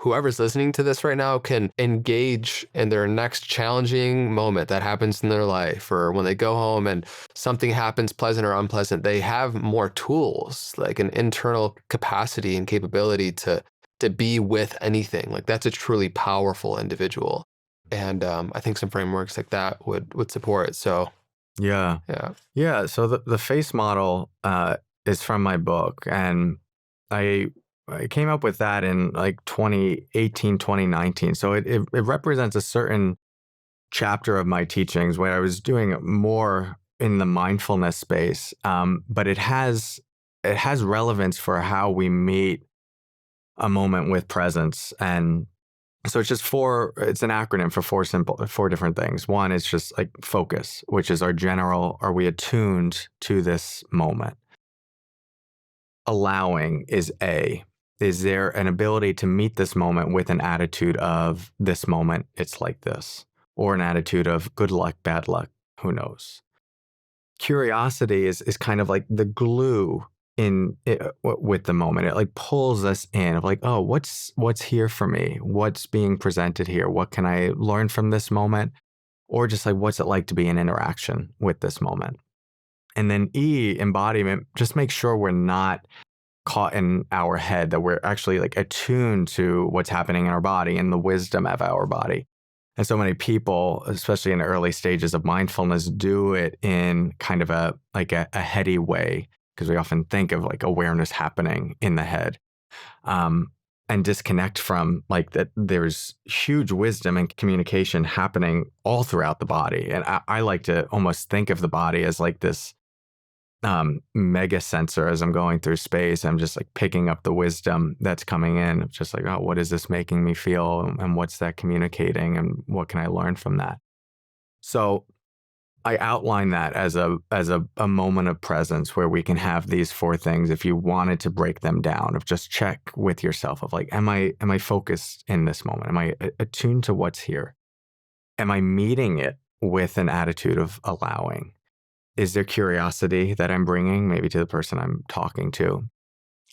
whoever's listening to this right now can engage in their next challenging moment that happens in their life, or when they go home and something happens, pleasant or unpleasant, they have more tools, like an internal capacity and capability to be with anything. Like that's a truly powerful individual. And I think some frameworks like that would support. So Yeah. yeah. Yeah. So the face model is from my book. And I came up with that in like 2018, 2019. So it represents a certain chapter of my teachings where I was doing more in the mindfulness space. But it has relevance for how we meet a moment with presence. And so it's it's an acronym for four different things. One is just like focus, which is our general, are we attuned to this moment? Allowing is A. Is there an ability to meet this moment with an attitude of this moment, it's like this, or an attitude of good luck, bad luck, who knows? Curiosity is kind of like the glue in it, with the moment. It like pulls us in of like, oh, what's here for me? What's being presented here? What can I learn from this moment? Or just like, what's it like to be in interaction with this moment? And then E, embodiment, just make sure we're not caught in our head, that we're actually like attuned to what's happening in our body and the wisdom of our body. And so many people, especially in the early stages of mindfulness, do it in kind of a heady way, because we often think of like awareness happening in the head, and disconnect from like that there's huge wisdom and communication happening all throughout the body. And I like to almost think of the body as like this mega sensor. As I'm going through space, I'm just like picking up the wisdom that's coming in. Just like, oh, what is this making me feel? And what's that communicating? And what can I learn from that? So I outline that as a moment of presence where we can have these four things. If you wanted to break them down, of just check with yourself of like, am I focused in this moment? Am I attuned to what's here? Am I meeting it with an attitude of allowing? Is there curiosity that I'm bringing maybe to the person I'm talking to?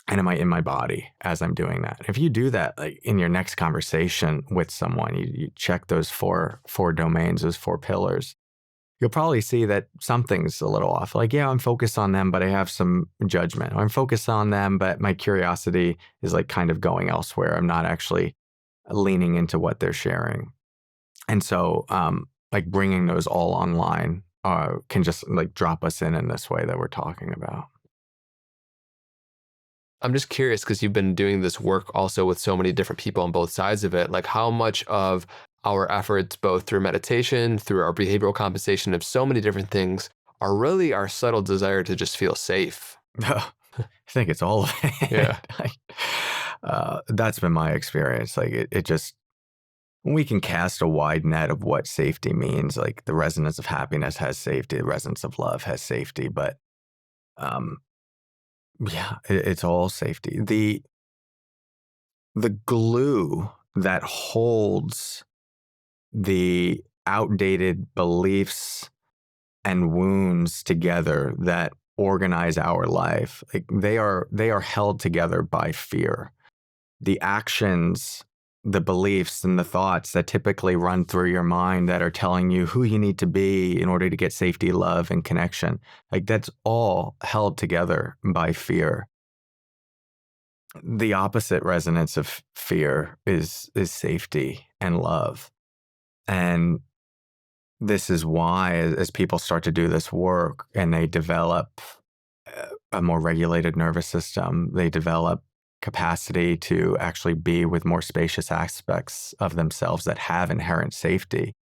And am I in my body as I'm doing that? If you do that, like in your next conversation with someone, you check those four domains, those four pillars, you'll probably see that something's a little off. Like, yeah, I'm focused on them, but I have some judgment. Or I'm focused on them, but my curiosity is like kind of going elsewhere. I'm not actually leaning into what they're sharing. And so, like bringing those all online can just like drop us in this way that we're talking about. I'm just curious because you've been doing this work also with so many different people on both sides of it. Like how much of our efforts, both through meditation, through our behavioral compensation of so many different things, are really our subtle desire to just feel safe. I think it's all of it. Yeah. That's been my experience. Like it just, we can cast a wide net of what safety means. Like the resonance of happiness has safety, the resonance of love has safety, but yeah, it's all safety. The glue that holds the outdated beliefs and wounds together that organize our life, like they are held together by fear. The actions, the beliefs and the thoughts that typically run through your mind that are telling you who you need to be in order to get safety, love, and connection, like that's all held together by fear. The opposite resonance of fear is safety and love. And this is why, as people start to do this work and they develop a more regulated nervous system, they develop capacity to actually be with more spacious aspects of themselves that have inherent safety.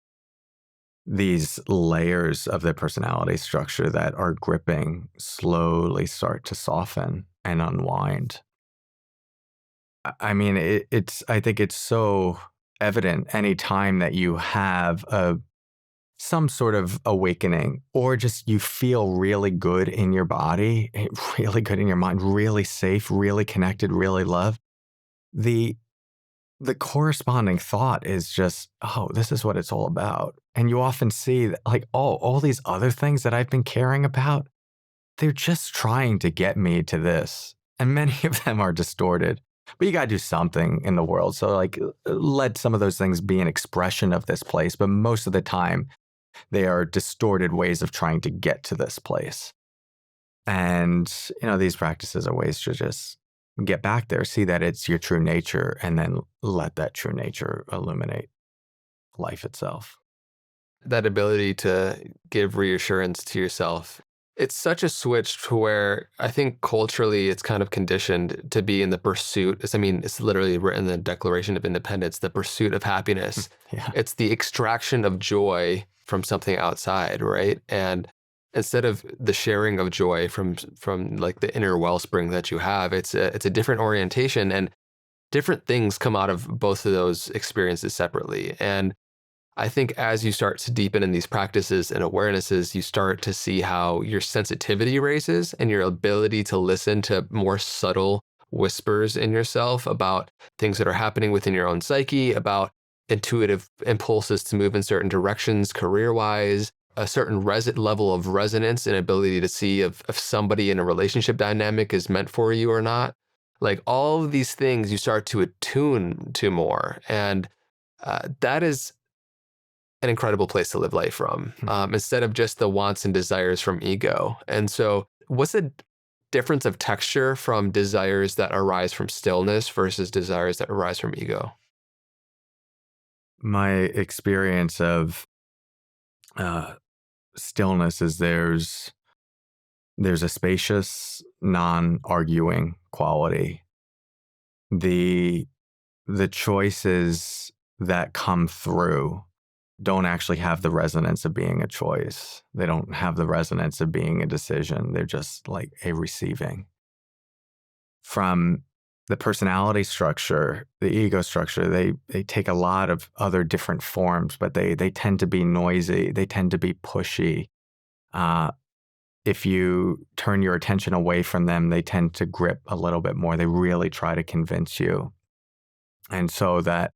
These layers of their personality structure that are gripping slowly start to soften and unwind. I mean, I think it's so evident anytime that you have some sort of awakening, or just you feel really good in your body, really good in your mind, really safe, really connected, really loved. The corresponding thought is just, oh, this is what it's all about. And you often see that, like, all these other things that I've been caring about, they're just trying to get me to this. And many of them are distorted. But you got to do something in the world. So, like, let some of those things be an expression of this place. But most of the time, they are distorted ways of trying to get to this place. And, these practices are ways to just get back there, see that it's your true nature, and then let that true nature illuminate life itself. That ability to give reassurance to yourself. It's such a switch to where I think culturally it's kind of conditioned to be in the pursuit. It's literally written in the Declaration of Independence, the pursuit of happiness. Yeah. It's the extraction of joy from something outside, right? And instead of the sharing of joy from like the inner wellspring that you have, it's a different orientation, and different things come out of both of those experiences separately. And I think as you start to deepen in these practices and awarenesses, you start to see how your sensitivity raises and your ability to listen to more subtle whispers in yourself about things that are happening within your own psyche, about intuitive impulses to move in certain directions career-wise, a certain level of resonance and ability to see if somebody in a relationship dynamic is meant for you or not. Like all of these things you start to attune to more. And that is an incredible place to live life from, instead of just the wants and desires from ego. And so, what's the difference of texture from desires that arise from stillness versus desires that arise from ego? My experience of uh, stillness is there's a spacious, non-arguing quality. The the choices that come through don't actually have the resonance of being a choice. They don't have the resonance of being a decision. They're just like a receiving. From the personality structure, the ego structure, they take a lot of other different forms, but they tend to be noisy. They tend to be pushy. Uh, if you turn your attention away from them, they tend to grip a little bit more. They really try to convince you. And so that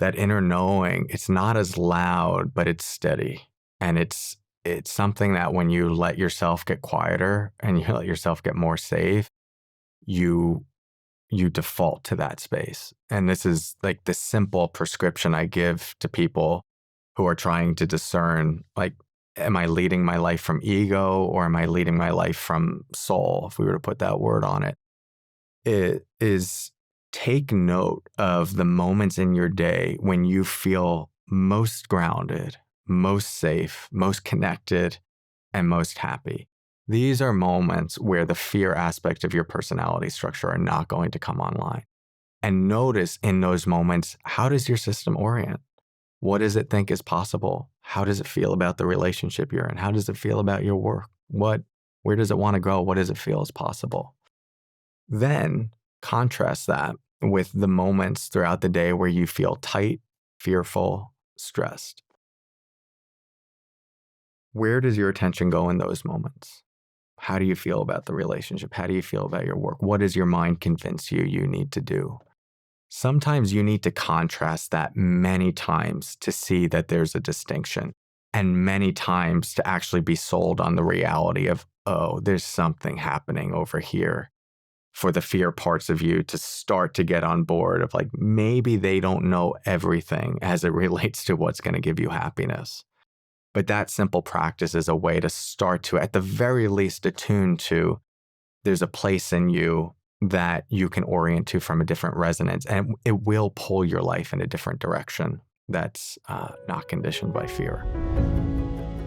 inner knowing, it's not as loud, but it's steady. And it's something that when you let yourself get quieter and you let yourself get more safe, you default to that space. And this is like the simple prescription I give to people who are trying to discern, like, am I leading my life from ego or am I leading my life from soul, if we were to put that word on it? It is, take note of the moments in your day when you feel most grounded, most safe, most connected, and most happy. These are moments where the fear aspect of your personality structure are not going to come online. And notice in those moments, how does your system orient? What does it think is possible? How does it feel about the relationship you're in? How does it feel about your work? Where does it want to go? What does it feel is possible? Then contrast that with the moments throughout the day where you feel tight, fearful, stressed. Where does your attention go in those moments? How do you feel about the relationship? How do you feel about your work? What does your mind convince you need to do? Sometimes you need to contrast that many times to see that there's a distinction, and many times to actually be sold on the reality of, oh, there's something happening over here, for the fear parts of you to start to get on board of like, maybe they don't know everything as it relates to what's going to give you happiness. But that simple practice is a way to start to, at the very least, attune to, there's a place in you that you can orient to from a different resonance, and it will pull your life in a different direction that's not conditioned by fear.